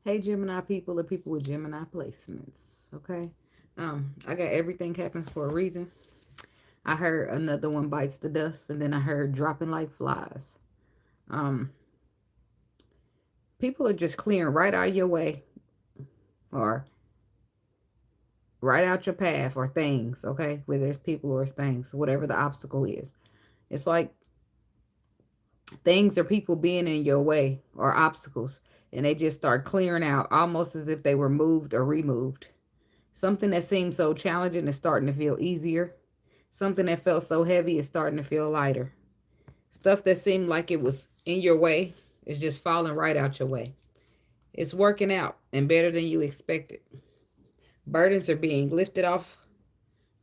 Hey, Gemini people or people with Gemini placements. Okay. I got everything happens for a reason. I heard another one bites the dust, and then I heard dropping like flies. Um, People are just clearing right out your way or right out your path or things, okay? Whether it's people or it's things, whatever the obstacle is. It's like things or people being in your way or obstacles, and they just start clearing out almost as if they were moved or removed. Something that seemed so challenging is starting to feel easier. Something that felt so heavy is starting to feel lighter. Stuff that seemed like it was in your way is just falling right out your way. It's working out and better than you expected. Burdens are being lifted off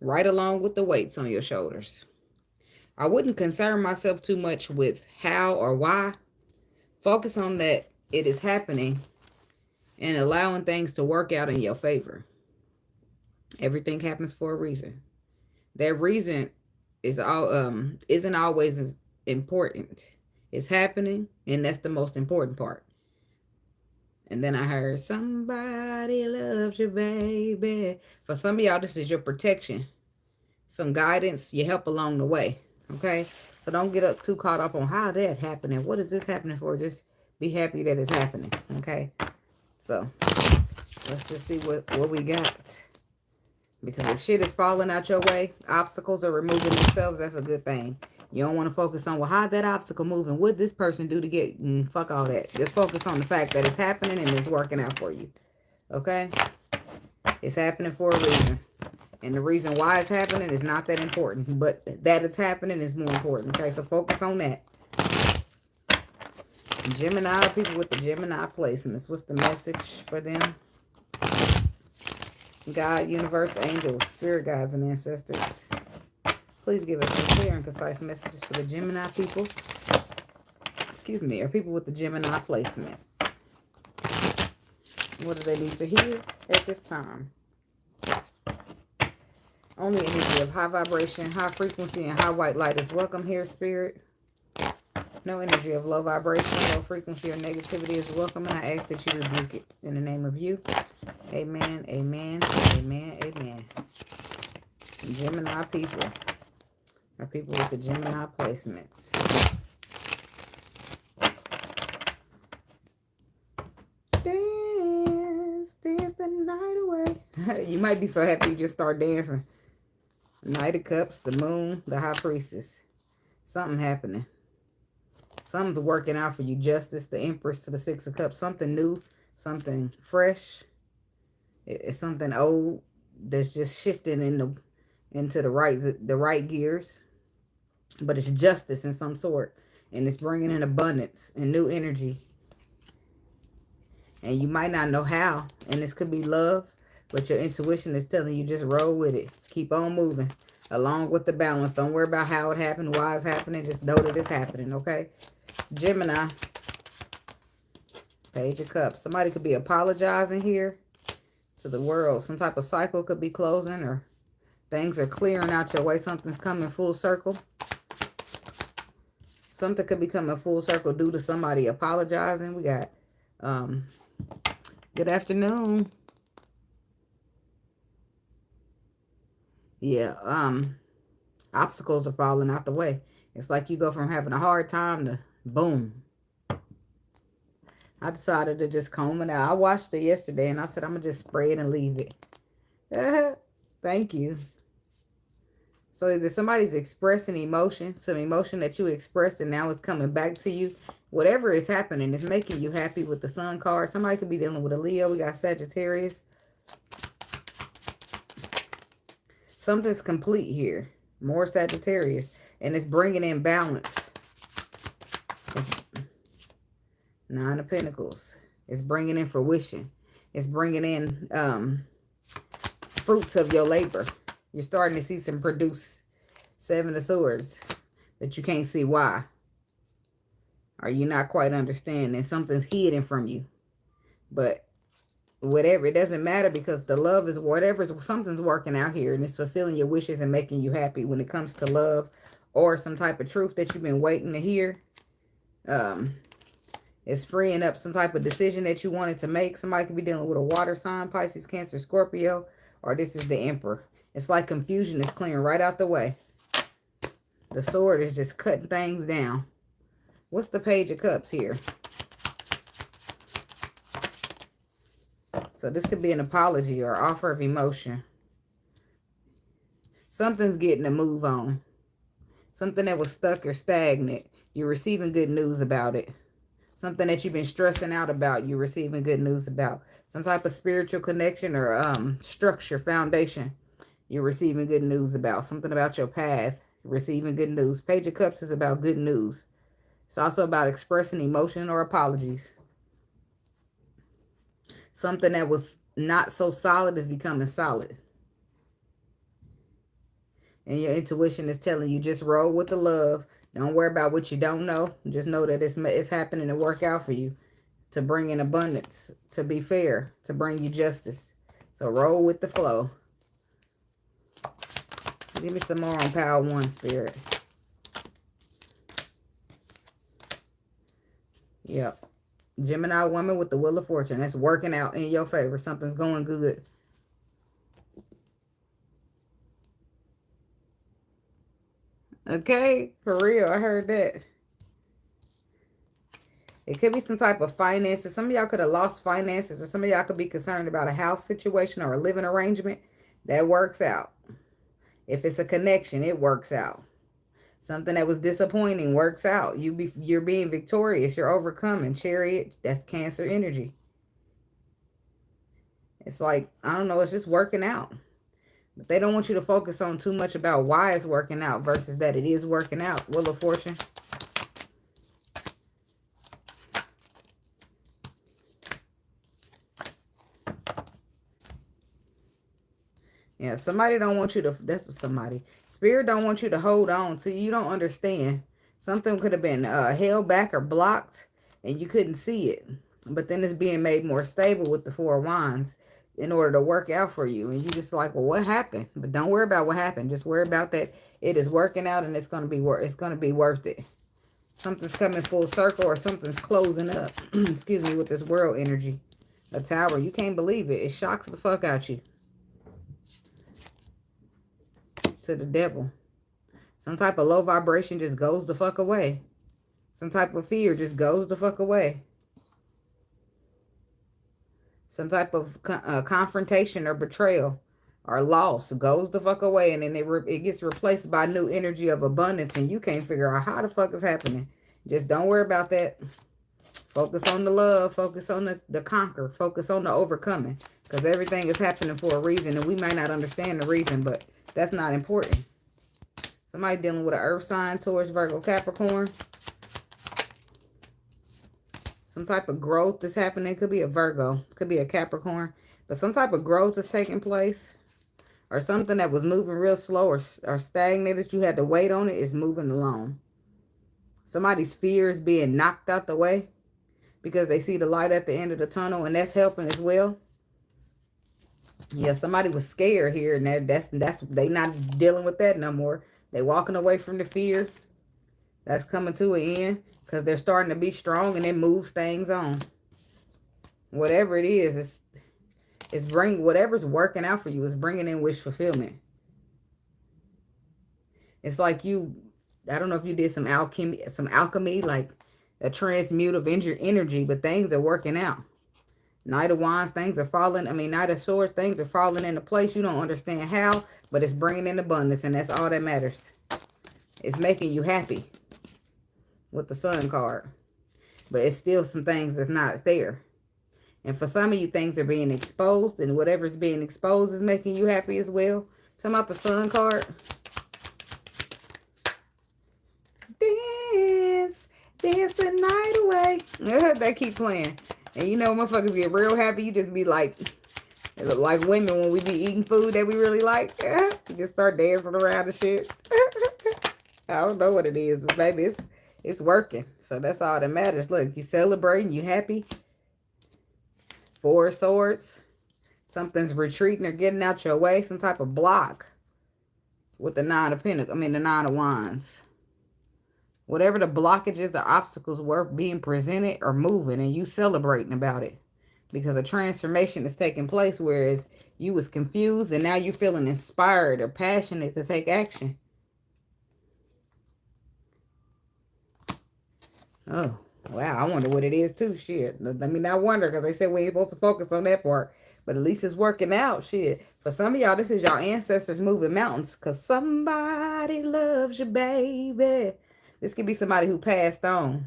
right along with the weights on your shoulders. I wouldn't concern myself too much with how or why. Focus on that it is happening and allowing things to work out in your favor. Everything happens for a reason. That reason is all isn't always as important. It's happening, and that's the most important part. And then I heard somebody loves you, baby. For some of y'all, this is your protection, some guidance, your help along the way. Okay, so don't get up too caught up on how that happening. What is this happening for? Just be happy that it's happening. Okay, so let's just see what we got. Because if shit is falling out your way, obstacles are removing themselves, that's a good thing. You don't want to focus on, well, how'd that obstacle move and what this person do to get, fuck all that. Just focus on the fact that it's happening and it's working out for you. Okay? It's happening for a reason. And the reason why it's happening is not that important. But that it's happening is more important. Okay? So focus on that. Gemini, people with the Gemini placements. What's the message for them? God, universe, angels, spirit guides, and ancestors. Please give us some clear and concise messages for the Gemini people. Excuse me, or people with the Gemini placements. What do they need to hear at this time? Only energy of high vibration, high frequency, and high white light is welcome here, spirit. No energy of low vibration, low frequency, or negativity is welcome, and I ask that you rebuke it in the name of you. Amen, amen, amen, amen. Gemini people are people with the Gemini placements. Dance, dance the night away. You might be so happy you just start dancing. Knight of Cups, the Moon, the High Priestess. Something happening. Something's working out for you. Justice, the Empress to the Six of Cups. Something new, something fresh. It's something old that's just shifting into the right gears. But it's justice in some sort. And it's bringing in abundance and new energy. And you might not know how. And this could be love. But your intuition is telling you just roll with it. Keep on moving. Along with the balance. Don't worry about how it happened, why it's happening. Just know that it's happening, okay? Gemini. Page of Cups. Somebody could be apologizing here to the world. Some type of cycle could be closing, or things are clearing out your way. Something's coming full circle. Something could be coming full circle due to somebody apologizing. We got good afternoon. Yeah, obstacles are falling out the way. It's like you go from having a hard time to boom. I decided to just comb it out. I watched it yesterday and I said, I'm going to just spray it and leave it. Thank you. So either somebody's expressing emotion, some emotion that you expressed and now it's coming back to you. Whatever is happening is making you happy with the Sun card. Somebody could be dealing with a Leo. We got Sagittarius. Something's complete here. More Sagittarius. And it's bringing in balance. It's Nine of Pentacles. It's bringing in fruition. It's bringing in fruits of your labor. You're starting to see some produce. Seven of Swords. But you can't see why. Or you're not quite understanding. Something's hidden from you. But whatever, it doesn't matter because the love is whatever, something's working out here and it's fulfilling your wishes and making you happy when it comes to love or some type of truth that you've been waiting to hear. It's freeing up some type of decision that you wanted to make. Somebody could be dealing with a water sign, Pisces, Cancer, Scorpio, or this is the Emperor. It's like confusion is clearing right out the way. The sword is just cutting things down. What's the Page of Cups here? So this could be an apology or offer of emotion. Something's getting a move on. Something that was stuck or stagnant. You're receiving good news about it. Something that you've been stressing out about, you're receiving good news about. Some type of spiritual connection or structure, foundation, you're receiving good news about. Something about your path, receiving good news. Page of Cups is about good news. It's also about expressing emotion or apologies. Something that was not so solid is becoming solid. And your intuition is telling you just roll with the love. Don't worry about what you don't know. Just know that it's happening to work out for you. To bring in abundance. To be fair. To bring you justice. So roll with the flow. Give me some more on Power 1, Spirit. Yep. Gemini woman with the Wheel of Fortune. That's working out in your favor. Something's going good. Okay, for real, I heard that. It could be some type of finances. Some of y'all could have lost finances, or some of y'all could be concerned about a house situation or a living arrangement. That works out. If it's a connection, it works out. Something that was disappointing works out. You're being victorious. You're overcoming. Chariot, that's Cancer energy. It's like, I don't know, it's just working out. But they don't want you to focus on too much about why it's working out versus that it is working out. Wheel of Fortune. Yeah, somebody don't want you to, that's what somebody, Spirit don't want you to hold on to. You don't understand. Something could have been held back or blocked and you couldn't see it. But then it's being made more stable with the Four of Wands in order to work out for you. And you just like, well, what happened? But don't worry about what happened. Just worry about that it is working out and it's going to be worth it. Something's coming full circle or something's closing up. Excuse me, with this world energy. A Tower. You can't believe it. It shocks the fuck out you. To the Devil. Some type of low vibration just goes the fuck away. Some type of fear just goes the fuck away. Some type of confrontation or betrayal or loss goes the fuck away. And then it gets replaced by new energy of abundance. And you can't figure out how the fuck is happening. Just don't worry about that. Focus on the love. Focus on the conquer. Focus on the overcoming. Because everything is happening for a reason. And we might not understand the reason, but that's not important. Somebody dealing with an earth sign, Taurus, Virgo, Capricorn. Some type of growth is happening. Could be a Virgo. Could be a Capricorn. But some type of growth is taking place. Or something that was moving real slow or stagnated. You had to wait on it. Is moving along. Somebody's fear is being knocked out the way. Because they see the light at the end of the tunnel. And that's helping as well. Yeah, somebody was scared here. And that's they not dealing with that no more. They walking away from the fear. That's coming to an end. Because they're starting to be strong and it moves things on. Whatever it is, it's bringing, whatever's working out for you is bringing in wish fulfillment. It's like you, I don't know if you did some alchemy, like a transmute of energy, but things are working out. Knight of Wands, things are falling. I mean, Knight of Swords, things are falling into place. You don't understand how, but it's bringing in abundance, and that's all that matters. It's making you happy with the Sun card. But it's still some things that's not there. And for some of you, things are being exposed, and whatever's being exposed is making you happy as well. Talking about the Sun card. Dance, dance the night away. They keep playing. And you know, motherfuckers get real happy. You just be like women when we be eating food that we really like. You just start dancing around and shit. I don't know what it is, but baby, it's working. So that's all that matters. Look, you celebrating, you happy. Four of Swords. Something's retreating or getting out your way. Some type of block with the Nine of Pentacles. I mean, the Nine of Wands. Whatever the blockages, the obstacles were being presented or moving, and you celebrating about it. Because a transformation is taking place, whereas you was confused and now you're feeling inspired or passionate to take action. Oh, wow. I wonder what it is too. Shit. Let me not wonder, because they said we ain't supposed to focus on that part. But at least it's working out. Shit. For some of y'all, this is y'all ancestors moving mountains, because somebody loves you, baby. This could be somebody who passed on.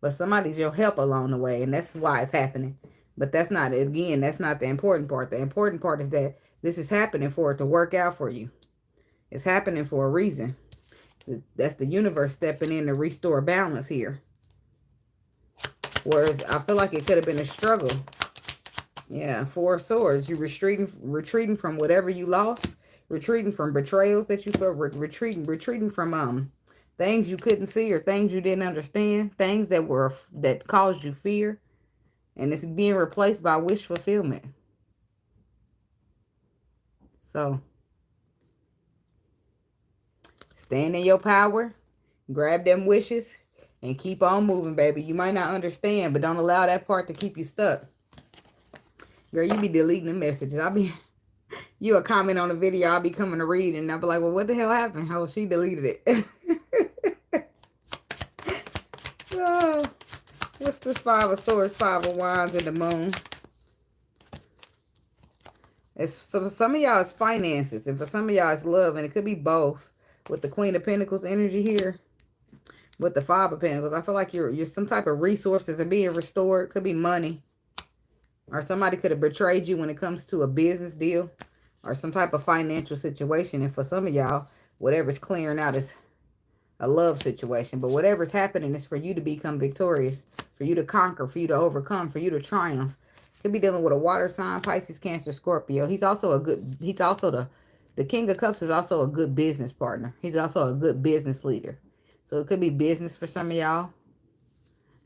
But somebody's your help along the way, and that's why it's happening. But that's not, again, that's not the important part. The important part is that this is happening for it to work out for you. It's happening for a reason. That's the universe stepping in to restore balance here. Whereas I feel like it could have been a struggle. Yeah, Four of Swords. You're retreating from whatever you lost. Retreating from betrayals that you felt. Retreating from things you couldn't see or things you didn't understand. Things that caused you fear. And it's being replaced by wish fulfillment. So, stand in your power. Grab them wishes. And keep on moving, baby. You might not understand, but don't allow that part to keep you stuck. Girl, you be deleting the messages. You a comment on the video, I'll be coming to read, and I'll be like, well, what the hell happened? Oh, she deleted it. Oh, what's this Five of Swords, Five of Wands, and the Moon? For some of y'all, it's finances, and for some of y'all, it's love, and it could be both. With the Queen of Pentacles energy here, with the Five of Pentacles, I feel like you're some type of resources are being restored. Could be money. Or somebody could have betrayed you when it comes to a business deal. Or some type of financial situation. And for some of y'all, whatever's clearing out is a love situation. But whatever's happening is for you to become victorious. For you to conquer. For you to overcome. For you to triumph. Could be dealing with a water sign. Pisces, Cancer, Scorpio. He's also the King of Cups is also a good business partner. He's also a good business leader. So it could be business for some of y'all.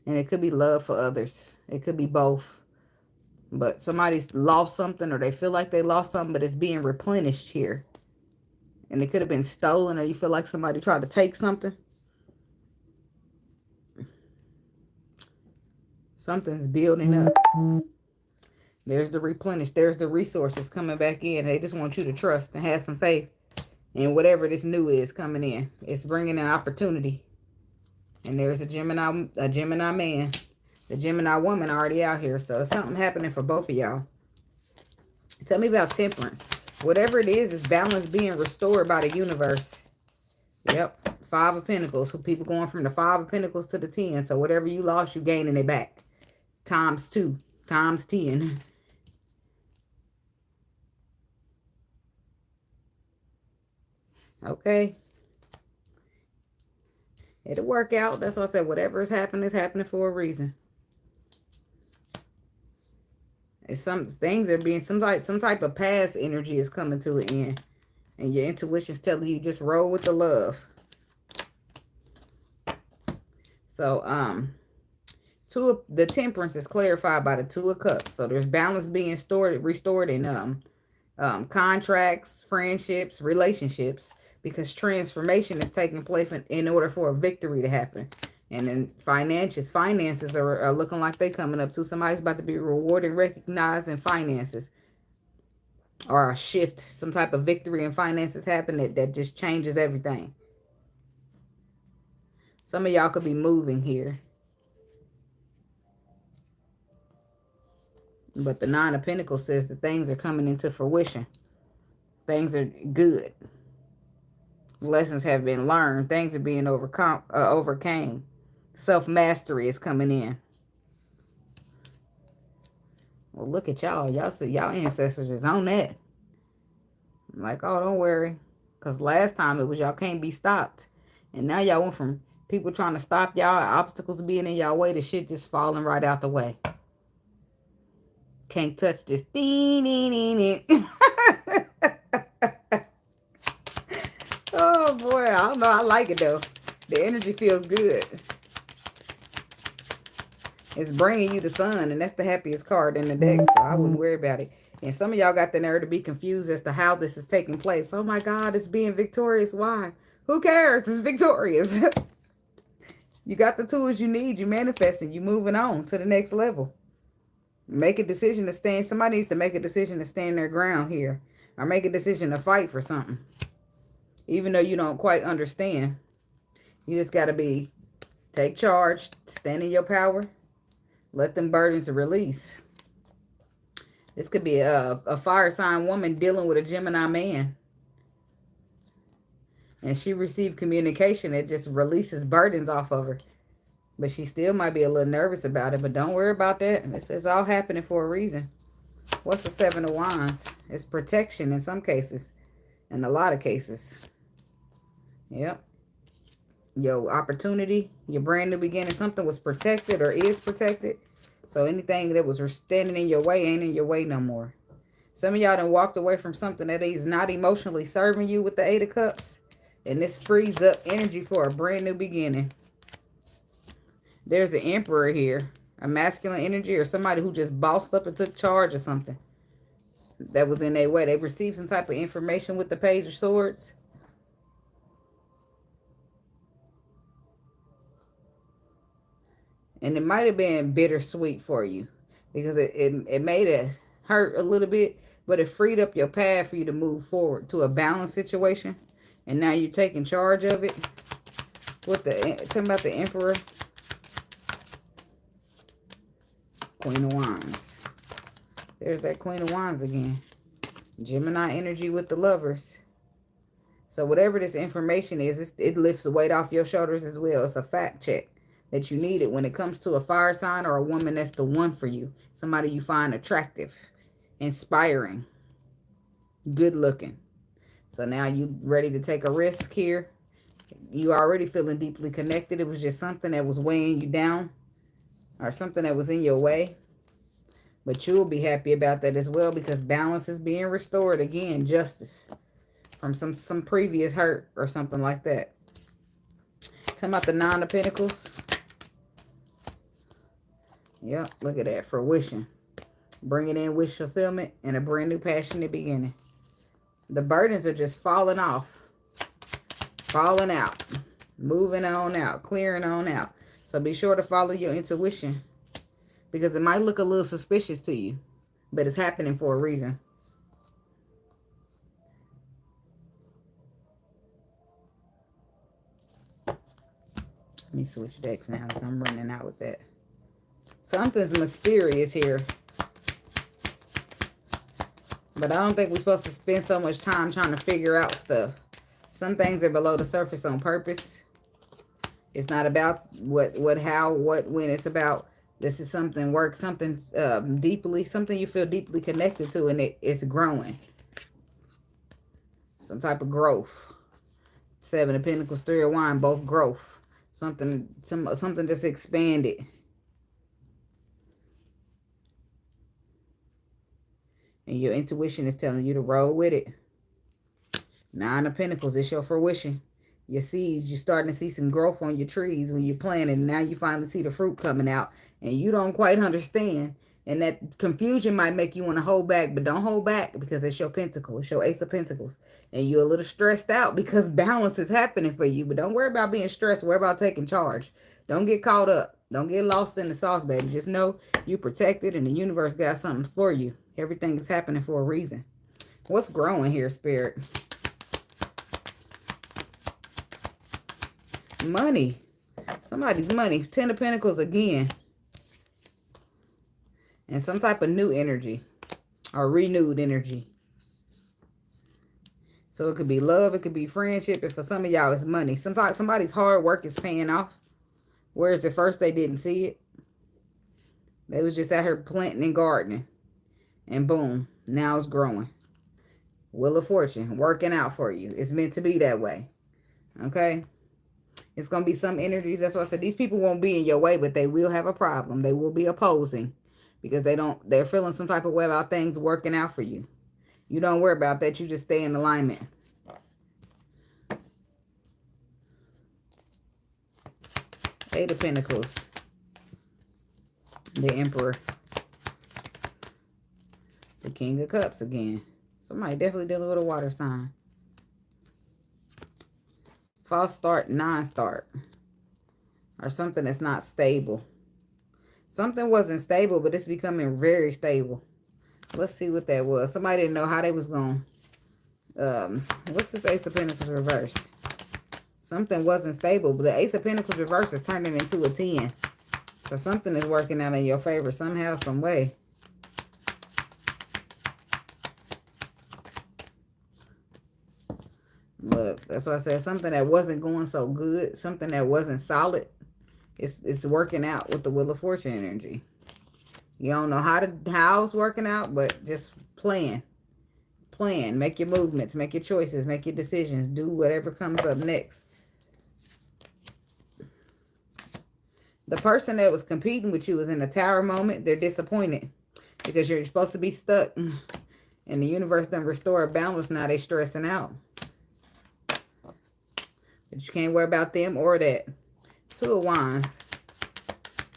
And it could be love for others. It could be both. But somebody's lost something, or they feel like they lost something, but it's being replenished here. And it could have been stolen, or you feel like somebody tried to take something. Something's building up. There's the replenish. There's the resources coming back in. They just want you to trust and have some faith in whatever this new is coming in. It's bringing an opportunity. And there's a Gemini man. The Gemini woman already out here. So it's something happening for both of y'all. Tell me about temperance. Whatever it is balance being restored by the universe. Yep. Five of Pentacles. People going from the Five of Pentacles to the 10. So whatever you lost, you gaining it back. Times 2. Times 10. Okay. It'll work out. That's why I said whatever is happening for a reason. It's some things are being some type of past energy is coming to an end. And your intuition's telling you just roll with the love. So the temperance is clarified by the Two of Cups. So there's balance being restored in contracts, friendships, relationships, because transformation is taking place in order for a victory to happen. And then finances are looking like they coming up too. Somebody's about to be rewarded and recognized in finances. Or a shift, some type of victory in finances happen that just changes everything. Some of y'all could be moving here. But the Nine of Pentacles says that things are coming into fruition. Things are good. Lessons have been learned. Things are being overcame. Self-mastery is coming in. Well, look at y'all. Y'all see y'all ancestors is on that. I'm like, oh, don't worry. Because last time it was y'all can't be stopped. And now y'all went from people trying to stop y'all, obstacles being in y'all way, to shit just falling right out the way. Can't touch this. Oh, boy. I don't know. I like it, though. The energy feels good. It's bringing you the sun, and that's the happiest card in the deck, so I wouldn't worry about it. And some of y'all got the nerve to be confused as to how this is taking place. Oh, my God, it's being victorious. Why? Who cares? It's victorious. You got the tools you need. You manifesting. You moving on to the next level. Make a decision to stand. Somebody needs to make a decision to stand their ground here. Or make a decision to fight for something. Even though you don't quite understand. You just got to take charge. Stand in your power. Let them burdens release. This could be a fire sign woman dealing with a Gemini man. And she received communication that just releases burdens off of her. But she still might be a little nervous about it. But don't worry about that. It's all happening for a reason. What's the Seven of Wands? It's protection in some cases. In a lot of cases. Yep. Your opportunity, your brand new beginning, something was protected or is protected. So anything that was standing in your way ain't in your way no more. Some of y'all done walked away from something that is not emotionally serving you with the Eight of Cups. And this frees up energy for a brand new beginning. There's an Emperor here. A masculine energy or somebody who just bossed up and took charge of something that was in their way. They received some type of information with the Page of Swords. And it might have been bittersweet for you. Because it made it hurt a little bit. But it freed up your path for you to move forward to a balanced situation. And now you're taking charge of it. Talking about the Emperor. Queen of Wands. There's that Queen of Wands again. Gemini energy with the Lovers. So whatever this information is, it lifts the weight off your shoulders as well. It's a fact check that you need it when it comes to a fire sign or a woman that's the one for you. Somebody you find attractive, inspiring, good looking. So now you ready to take a risk here. You already feeling deeply connected. It was just something that was weighing you down or something that was in your way. But you'll be happy about that as well because balance is being restored again. Justice from some previous hurt or something like that. Talking about the Nine of Pentacles. Yep, look at that. Fruition. Bringing in wish fulfillment and a brand new passionate beginning. The burdens are just falling off. Falling out. Moving on out. Clearing on out. So be sure to follow your intuition. Because it might look a little suspicious to you. But it's happening for a reason. Let me switch decks now because I'm running out with that. Something's mysterious here. But I don't think we're supposed to spend so much time trying to figure out stuff. Some things are below the surface on purpose. It's not about what, how, what, when. It's about this is something something deeply, something you feel deeply connected to, and it's growing. Some type of growth. Seven of Pentacles, Three of Wands, both growth. Something just expanded. And your intuition is telling you to roll with it. Nine of Pentacles, it's your fruition. Your seeds, you're starting to see some growth on your trees when you're planting. Now you finally see the fruit coming out. And you don't quite understand. And that confusion might make you want to hold back. But don't hold back because it's your pentacle. It's your Ace of Pentacles. And you're a little stressed out because balance is happening for you. But don't worry about being stressed. Worry about taking charge. Don't get caught up. Don't get lost in the sauce, baby. Just know you're protected and the universe got something for you. Everything is happening for a reason. What's growing here, Spirit? Money. Somebody's money. Ten of Pentacles again. And some type of new energy. Or renewed energy. So it could be love. It could be friendship. And for some of y'all, it's money. Sometimes somebody's hard work is paying off. Whereas at first they didn't see it. They was just out here planting and gardening. And boom. Now it's growing. Wheel of Fortune. Working out for you. It's meant to be that way. Okay? It's going to be some energies. That's why I said these people won't be in your way, but they will have a problem. They will be opposing because they're feeling some type of way about things working out for you. You don't worry about that. You just stay in alignment. Eight of Pentacles. The Emperor. The King of Cups again. Somebody definitely dealing with a water sign. false start, non-start, or something that's not stable. Something wasn't stable, but it's becoming very stable. Let's see what that was. Somebody didn't know how they was going. What's this Ace of Pentacles reverse? Something wasn't stable, but the Ace of Pentacles reverse is turning into a 10. So something is working out in your favor somehow, some way. Look, that's why I said something that wasn't going so good, something that wasn't solid, it's working out with the Wheel of Fortune energy. You don't know how it's working out, but just plan. Plan. Make your movements, make your choices, make your decisions. Do whatever comes up next. The person that was competing with you was in a tower moment. They're disappointed because you're supposed to be stuck. And the universe done restore balance. Now they stressing out. But you can't worry about them or that. Two of Wands.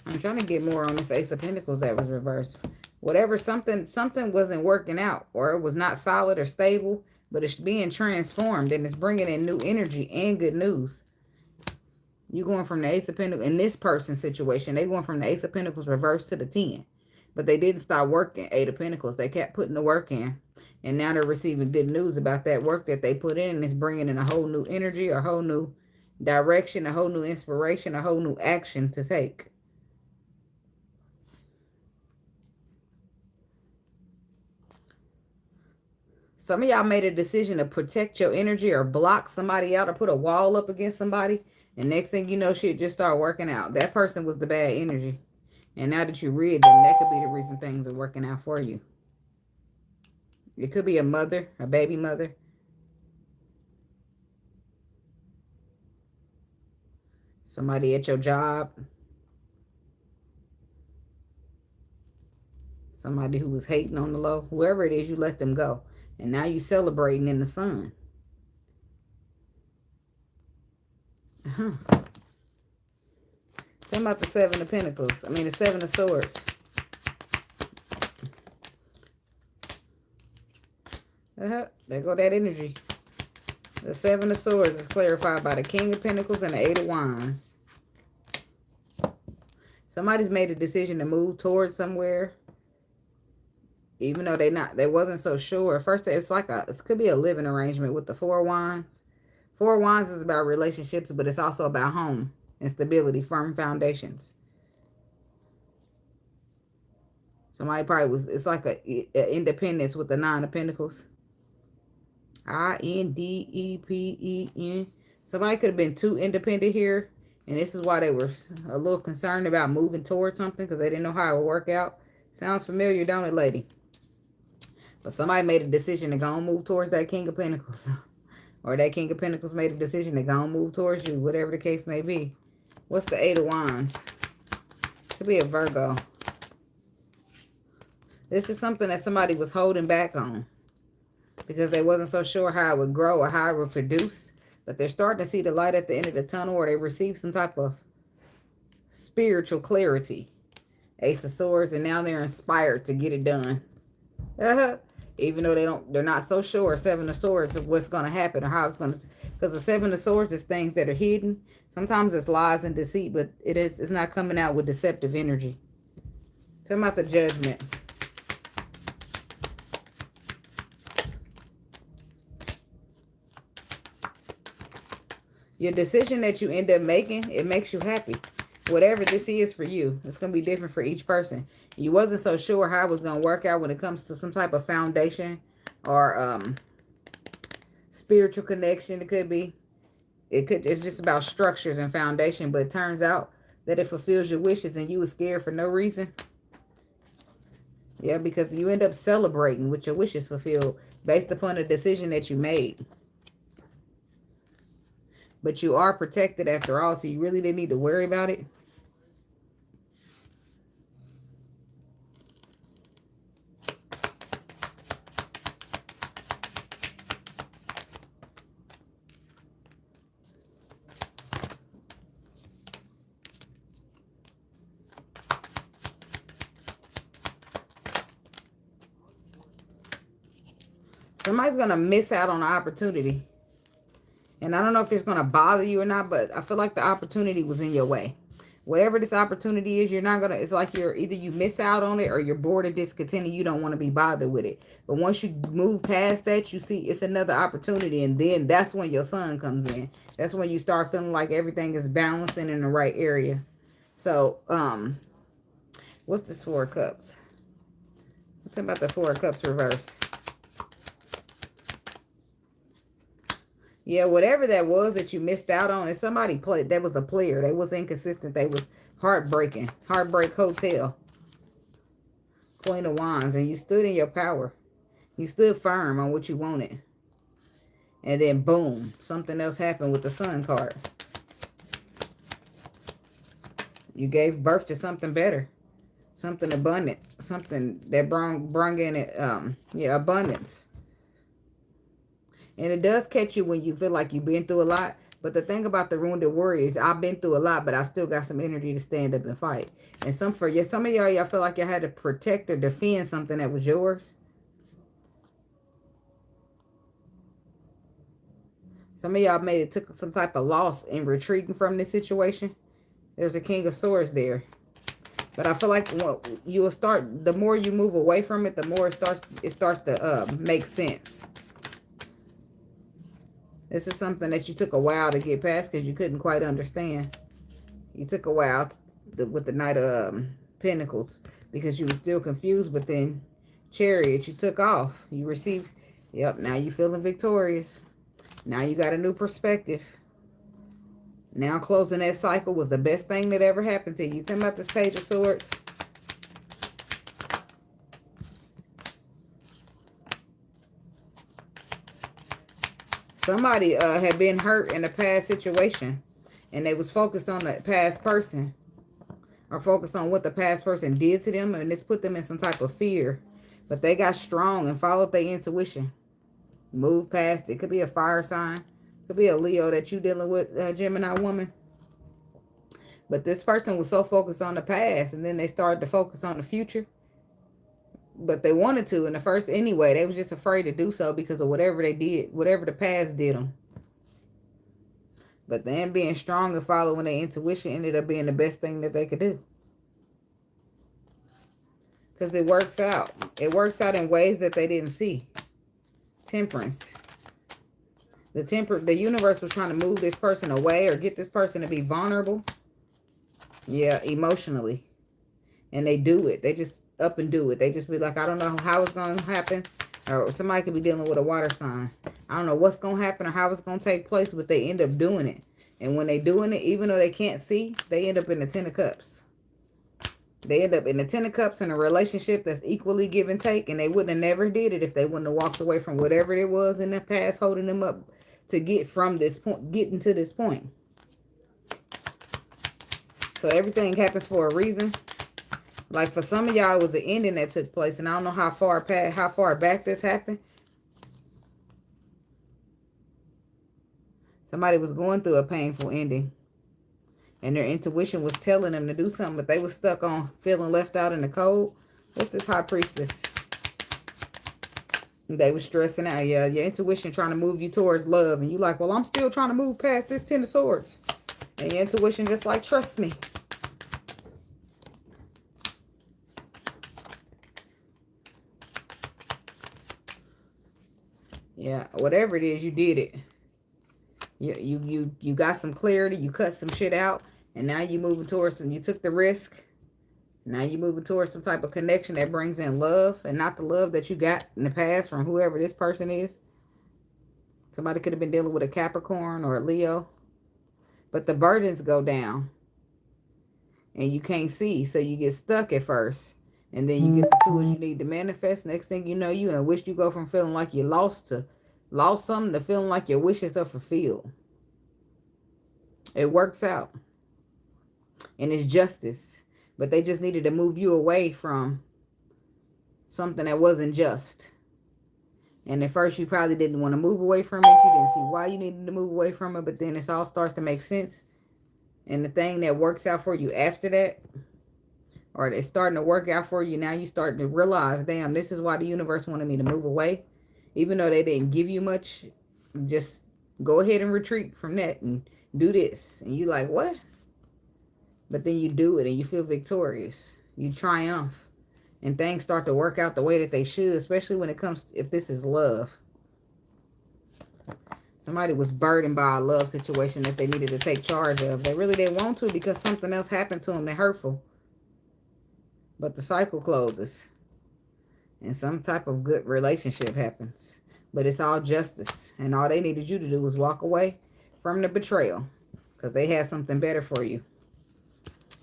I'm trying to get more on this Ace of Pentacles that was reversed. Whatever, something wasn't working out, or it was not solid or stable, but it's being transformed and it's bringing in new energy and good news. You going from the Ace of Pentacles, in this person's situation, they going from the Ace of Pentacles reversed to the 10. But they didn't stop working Eight of Pentacles. They kept putting the work in. And now they're receiving good news about that work that they put in. And it's bringing in a whole new energy, a whole new direction, a whole new inspiration, a whole new action to take. Some of y'all made a decision to protect your energy or block somebody out or put a wall up against somebody. And next thing you know, shit just start working out. That person was the bad energy. And now that you read them, that could be the reason things are working out for you. It could be a mother, a baby mother. Somebody at your job. Somebody who was hating on the low. Whoever it is, you let them go. And now you celebrating in the sun. Tell me about the Seven of Pentacles. I mean, the Seven of Swords. There go that energy. The Seven of Swords is clarified by the King of Pentacles and the Eight of Wands. Somebody's made a decision to move towards somewhere, even though they wasn't so sure. First, it's like it could be a living arrangement with the Four of Wands. Four of Wands is about relationships, but it's also about home and stability, firm foundations. Somebody probably was, it's like a independence with the Nine of Pentacles. I-N-D-E-P-E-N. Somebody could have been too independent here. And this is why they were a little concerned about moving towards something, because they didn't know how it would work out. Sounds familiar, don't it, lady? But somebody made a decision to go and move towards that King of Pentacles. Or that King of Pentacles made a decision to go and move towards you, whatever the case may be. What's the Eight of Wands? Could be a Virgo. This is something that somebody was holding back on, because they wasn't so sure how it would grow or how it would produce. But they're starting to see the light at the end of the tunnel, or they receive some type of spiritual clarity. Ace of Swords, and now they're inspired to get it done. Even though they're not so sure, Seven of Swords, of what's going to happen or how it's going to, because the Seven of Swords is things that are hidden. Sometimes it's lies and deceit, but it's not coming out with deceptive energy. Tell me about the Judgment. Your decision that you end up making, it makes you happy. Whatever this is for you, it's going to be different for each person. You wasn't so sure how it was going to work out when it comes to some type of foundation or spiritual connection. It could be. It's just about structures and foundation. But it turns out that it fulfills your wishes and you were scared for no reason. Yeah, because you end up celebrating with your wishes fulfilled based upon a decision that you made. But you are protected after all, so you really didn't need to worry about it. Somebody's going to miss out on an opportunity. And I don't know if it's going to bother you or not, but I feel like the opportunity was in your way. Whatever this opportunity is, you're not going to, it's like you're either you miss out on it or you're bored and discontented. You don't want to be bothered with it. But once you move past that, you see it's another opportunity. And then that's when your sun comes in. That's when you start feeling like everything is balancing in the right area. So, what's this Four of Cups? What's about the Four of Cups reverse? Yeah, whatever that was that you missed out on, and somebody played, that was a player. They was inconsistent. They was heartbreaking. Heartbreak Hotel. Queen of Wands. And you stood in your power. You stood firm on what you wanted. And then boom, something else happened with the Sun card. You gave birth to something better. Something abundant. Something that brung in it, abundance. And it does catch you when you feel like you've been through a lot. But the thing about the Wounded Warrior is I've been through a lot, but I still got some energy to stand up and fight. And some of y'all feel like you had to protect or defend something that was yours. Some of y'all took some type of loss in retreating from this situation. There's a King of Swords there. But I feel like you will start, the more you move away from it, the more it starts to make sense. This is something that you took a while to get past because you couldn't quite understand. You took a while with the Knight of Pentacles because you were still confused. But then Chariot, you took off. You received, yep, now you're feeling victorious. Now you got a new perspective. Now closing that cycle was the best thing that ever happened to you. Tell me about this Page of Swords. Somebody had been hurt in a past situation, and they was focused on the past person, or focused on what the past person did to them, and this put them in some type of fear. But they got strong and followed their intuition. Move past it. Could be a fire sign. Could be a Leo that you dealing with, Gemini woman. But this person was so focused on the past, and then they started to focus on the future. But they wanted to in the first anyway. They was just afraid to do so because of whatever they did, whatever the past did them. But then being strong and following their intuition ended up being the best thing that they could do. Because it works out. It works out in ways that they didn't see. Temperance. The universe was trying to move this person away or get this person to be vulnerable. Yeah, emotionally. And they do it. They just up and do it. They just be like, I don't know how it's going to happen. Or somebody could be dealing with a water sign. I don't know what's going to happen or how it's going to take place, but they end up doing it. And when they doing it, even though they can't see, they end up in the Ten of Cups. They end up in the Ten of Cups in a relationship that's equally give and take, and they wouldn't have never did it if they wouldn't have walked away from whatever it was in the past holding them up to get from this point, getting to this point. So everything happens for a reason. Like for some of y'all, it was an ending that took place, and I don't know how far back this happened. Somebody was going through a painful ending, and their intuition was telling them to do something, but they were stuck on feeling left out in the cold. What's this High Priestess? They were stressing out. Yeah, your intuition trying to move you towards love, and you like, well, I'm still trying to move past this Ten of Swords. And your intuition just like, trust me. Yeah, whatever it is, you did it. You got some clarity. You cut some shit out, and now you moving towards some. You took the risk. Now you moving towards some type of connection that brings in love, and not the love that you got in the past from whoever this person is. Somebody could have been dealing with a Capricorn or a Leo, but the burdens go down, and you can't see, so you get stuck at first. And then you get the tools you need to manifest. Next thing you know, you and wish you go from feeling like you lost something to feeling like your wishes are fulfilled. It works out. And it's justice. But they just needed to move you away from something that wasn't just. And at first you probably didn't want to move away from it. You didn't see why you needed to move away from it. But then it all starts to make sense. And the thing that works out for you after that, or it's starting to work out for you, now you start to realize, damn, this is why the universe wanted me to move away. Even though they didn't give you much, just Go ahead and retreat from that and do this. And you like, what? But then you do it and you feel victorious. You triumph. And things start to work out the way that they should, especially when it comes to, if this is love. Somebody was burdened by a love situation that they needed to take charge of. They really didn't want to because something else happened to them that hurtful. But the cycle closes. And some type of good relationship happens. But it's all justice. And all they needed you to do was walk away from the betrayal. Because they had something better for you.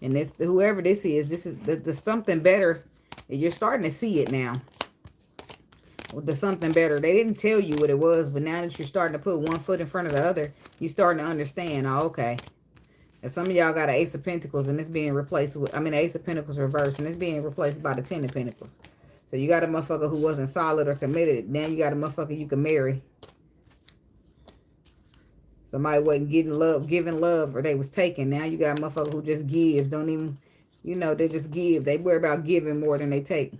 And this, whoever this is the something better. You're starting to see it now. The something better. They didn't tell you what it was, but now that you're starting to put one foot in front of the other, you're starting to understand. Oh, okay. And some of y'all got an Ace of Pentacles, and it's being replaced with, the Ace of Pentacles reversed, and it's being replaced by the Ten of Pentacles. So you got a motherfucker who wasn't solid or committed. Now you got a motherfucker you can marry. Somebody wasn't giving love, or they was taking. Now you got a motherfucker who just gives. Don't even, they just give. They worry about giving more than they take.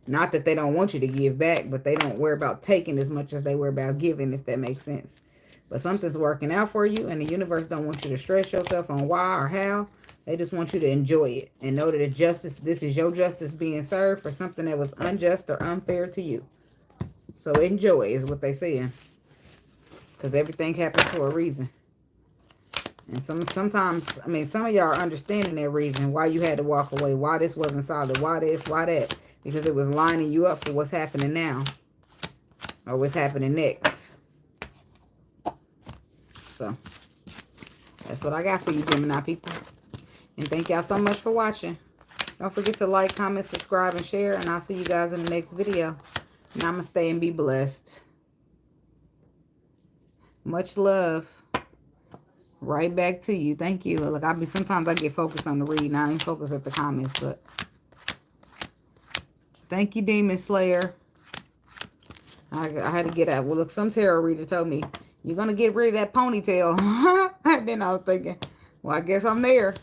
Not that they don't want you to give back, but they don't worry about taking as much as they worry about giving, if that makes sense. But something's working out for you, and the universe don't want you to stress yourself on why or how. They just want you to enjoy it and know that this is your justice being served for something that was unjust or unfair to you. So enjoy is what they saying. Because everything happens for a reason. And sometimes, some of y'all are understanding that reason why you had to walk away, why this wasn't solid, why this, why that. Because it was lining you up for what's happening now. Or what's happening next. So, that's what I got for you, Gemini people. And thank y'all so much for watching. Don't forget to like, comment, subscribe, and share. And I'll see you guys in the next video. Namaste and be blessed. Much love. Right back to you. Thank you. Look, sometimes I get focused on the read. Now I ain't focused at the comments, but thank you, Demon Slayer. I had to get out. Well, look, some tarot reader told me, you're going to get rid of that ponytail. Then I was thinking, well, I guess I'm there.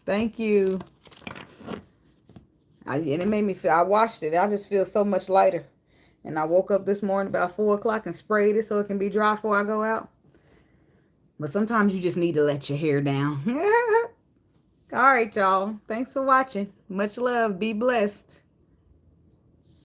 Thank you. And it made me feel, I washed it. I just feel so much lighter. And I woke up this morning about 4 o'clock and sprayed it so it can be dry before I go out. But sometimes you just need to let your hair down. All right, y'all. Thanks for watching. Much love. Be blessed.